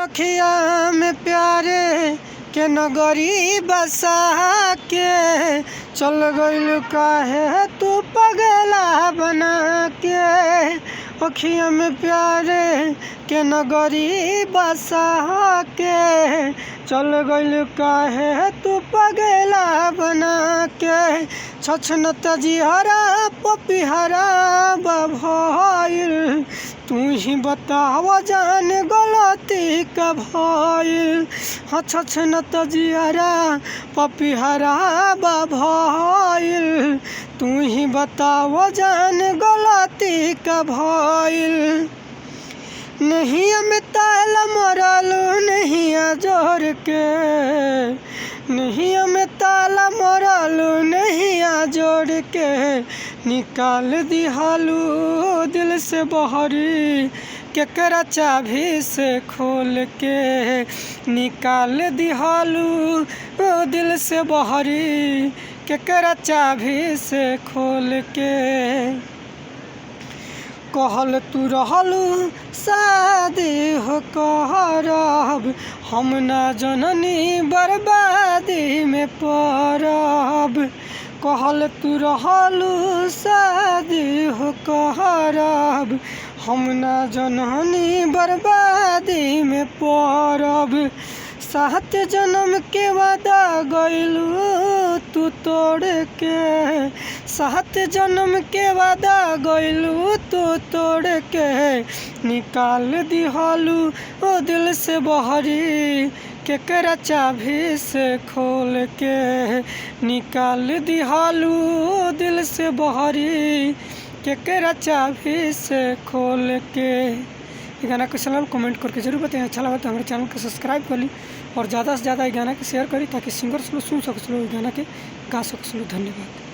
अखिया में प्यारे के नगरी बसा के चल गइल काहे तू पगला बना के। अखिया में प्यारे के नगरी बसा के चल गइल काहे तू पगला बना के। छछनत जिहरा पपिहरा भइल तू ही बताव जान गलती का भइल। हाँ छछनत जिहरा पपिहरा भइल तू ही बताव जान गलती का भइल। नहीं में ताला मरलू नहीं जोड़ के, नहीं में ताला मरलू नहीं जोड़ के निकाल दिहालू दिल से बहरी केकरा चाभी से खोल के। निकाल दिहालू दिल से बहरी केकरा चाभी से खोल के। कहल तू रहलू शादी हो करब हम ना जननी बर्बादी में पड़ब। कहल तू रहलू शादी हो करब हम ना जननी बर्बादी में पड़ब। 7 जन्म के वादा गइलू तू तोड़ के, 7 जन्म के वादा गइलू तू तोड़ के निकाल दिहालू ओ दिल से बहरी केकरा चाभी से खोल के। निकाल दिहालू दिल से बहरी केकरा चाभी से खोल के। ये गाना कैसा लगा कमेंट करके जरूर बताएं। अच्छा लगा तो हमारे चैनल को सब्सक्राइब कर ली और ज़्यादा से ज़्यादा ये गाना के शेयर करी ताकि सिंगर सुन सको, गाना के गा सको। धन्यवाद।